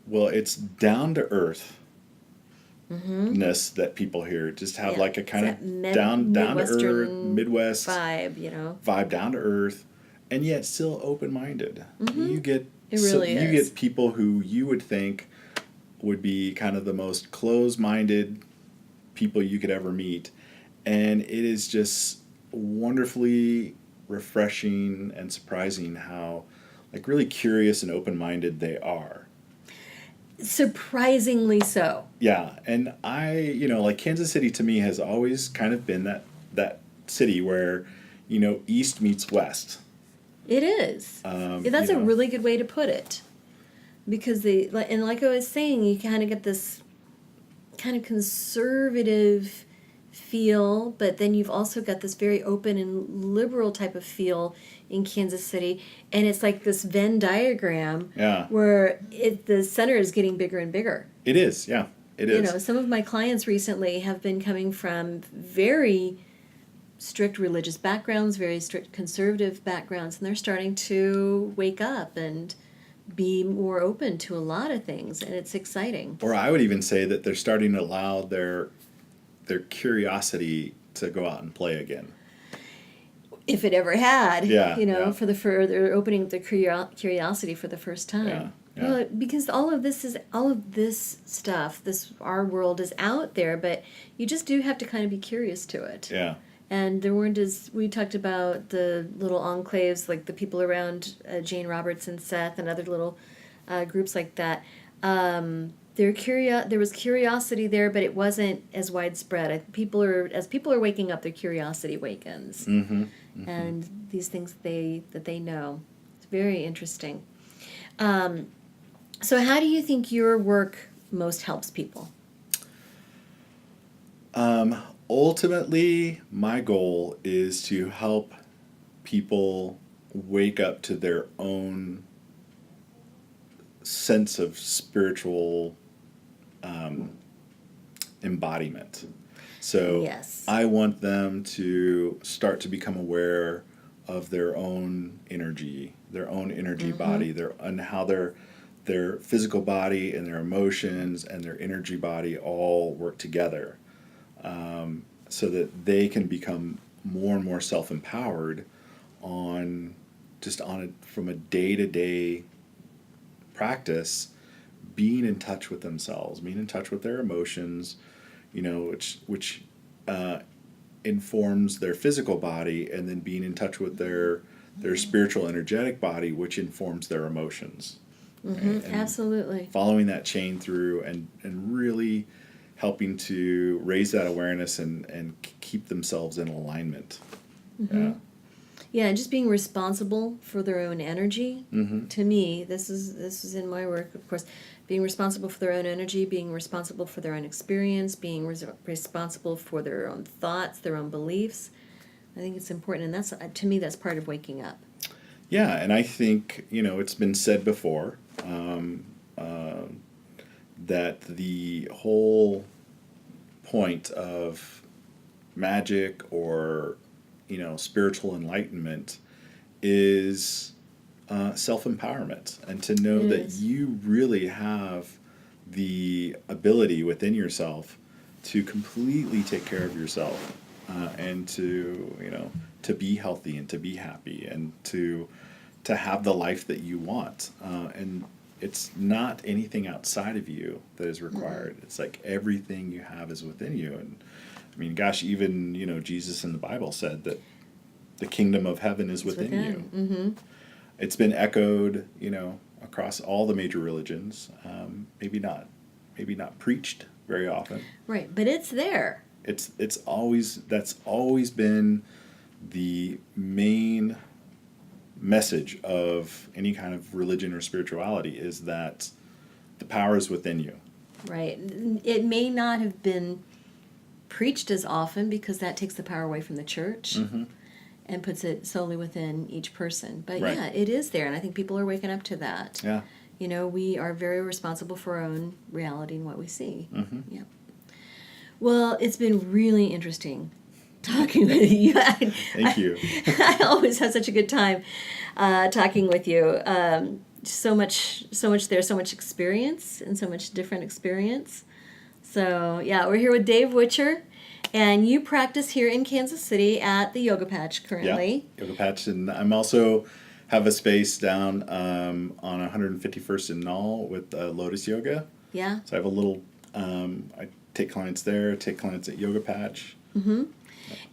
it's down to earth ness that people here just have, like a kind of down to earth Midwest vibe, down to earth, and yet still open minded. You get you get people who you would think would be kind of the most closed minded people you could ever meet, and it is just wonderfully refreshing and surprising how like really curious and open-minded they are. Surprisingly so. Yeah, and like Kansas City to me has always kind of been that city where, East meets West. It is. That's a really good way to put it. Because like I was saying, you kind of get this kind of conservative feel, but then you've also got this very open and liberal type of feel in Kansas City, and it's like this Venn diagram where the center is getting bigger and bigger. It is, yeah, it is. Some of my clients recently have been coming from very strict religious backgrounds, very strict conservative backgrounds, and they're starting to wake up and be more open to a lot of things, and it's exciting. Or I would even say that they're starting to allow their curiosity to go out and play again. If it ever had, they're opening their curiosity for the first time. Yeah. Well, because all of this stuff, our world is out there, but you just do have to kind of be curious to it. Yeah. And there weren't we talked about the little enclaves, like the people around Jane Roberts and Seth and other little groups like that. There was curiosity there, but it wasn't as widespread. As people are waking up, their curiosity wakens. Mm-hmm. Mm-hmm. And these things that they know. It's very interesting. So how do you think your work most helps people? Ultimately, my goal is to help people wake up to their own sense of spiritual embodiment. So yes. I want them to start to become aware of their own energy mm-hmm. body, and how their physical body and their emotions and their energy body all work together, so that they can become more and more self-empowered from a day-to-day practice, being in touch with themselves, being in touch with their emotions, which informs their physical body, and then being in touch with their spiritual energetic body, which informs their emotions. Mm-hmm, right? And absolutely. Following that chain through and really helping to raise that awareness and keep themselves in alignment. Mm-hmm. Yeah, and just being responsible for their own energy. Mm-hmm. To me, this is in my work, of course. Being responsible for their own energy, being responsible for their own experience, being responsible for their own thoughts, their own beliefs. I think it's important, and to me, that's part of waking up. Yeah, and I think, it's been said before that the whole point of magic or, spiritual enlightenment is self-empowerment, and to know that you really have the ability within yourself to completely take care of yourself, and to be healthy and to be happy and to have the life that you want. And it's not anything outside of you that is required. Mm-hmm. It's like everything you have is within you. And I mean, gosh, even, Jesus in the Bible said that the kingdom of heaven is within you. Mm-hmm. It's been echoed, across all the major religions. Maybe not preached very often. Right, but it's there. That's always been the main message of any kind of religion or spirituality, is that the power is within you. Right. It may not have been preached as often because that takes the power away from the church. Mm-hmm. And puts it solely within each person. But right. Yeah, it is there, and I think people are waking up to that. Yeah. We are very responsible for our own reality and what we see. Mm-hmm. Yeah. Well, it's been really interesting talking with you. Thank you. I always have such a good time talking with you. So much there, so much experience, and so much different experience. So, yeah, we're here with Dave Witcher. And you practice here in Kansas City at the Yoga Patch currently. Yeah, Yoga Patch. And I'm also have a space down on 151st and Knoll with Lotus Yoga. Yeah. So I have a little, I take clients there, take clients at Yoga Patch. Mm-hmm.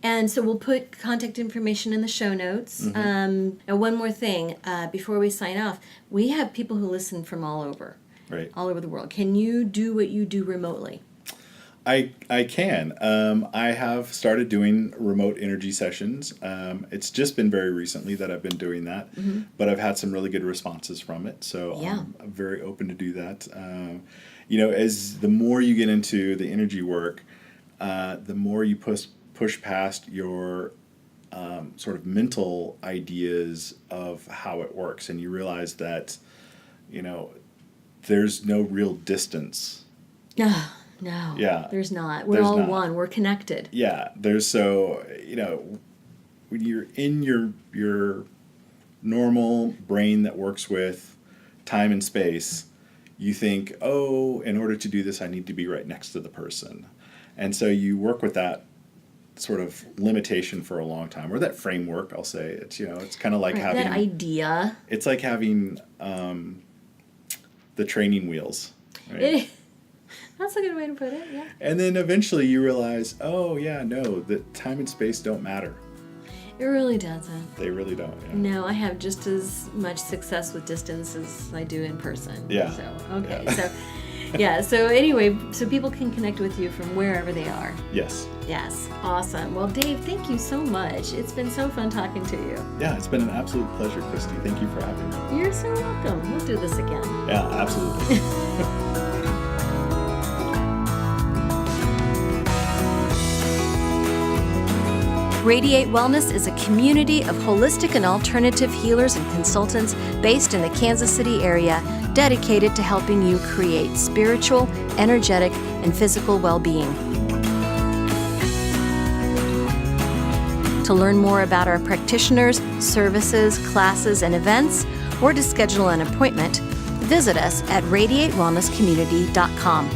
And so we'll put contact information in the show notes. Mm-hmm. And one more thing, before we sign off, we have people who listen from all over. Right. All over the world. Can you do what you do remotely? I can. I have started doing remote energy sessions. It's just been very recently that I've been doing that, but I've had some really good responses from it. So I'm very open to do that. As the more you get into the energy work, the more you push past your sort of mental ideas of how it works, and you realize that, there's no real distance. No. Yeah. There's not. We're all one. We're connected. Yeah. When you're in your normal brain that works with time and space, you think, oh, in order to do this, I need to be right next to the person. And so you work with that sort of limitation for a long time, or that framework, I'll say. It's, it's kind of like having... That idea. It's like having the training wheels. Right? That's a good way to put it, yeah. And then eventually you realize, oh, yeah, no, that time and space don't matter. It really doesn't. They really don't, yeah. No, I have just as much success with distance as I do in person. Yeah. So, okay. Yeah. So anyway, so people can connect with you from wherever they are. Yes. Yes. Awesome. Well, Dave, thank you so much. It's been so fun talking to you. Yeah, it's been an absolute pleasure, Christy. Thank you for having me. You're so welcome. We'll do this again. Yeah, absolutely. Radiate Wellness is a community of holistic and alternative healers and consultants based in the Kansas City area, dedicated to helping you create spiritual, energetic, and physical well-being. To learn more about our practitioners, services, classes, and events, or to schedule an appointment, visit us at radiatewellnesscommunity.com.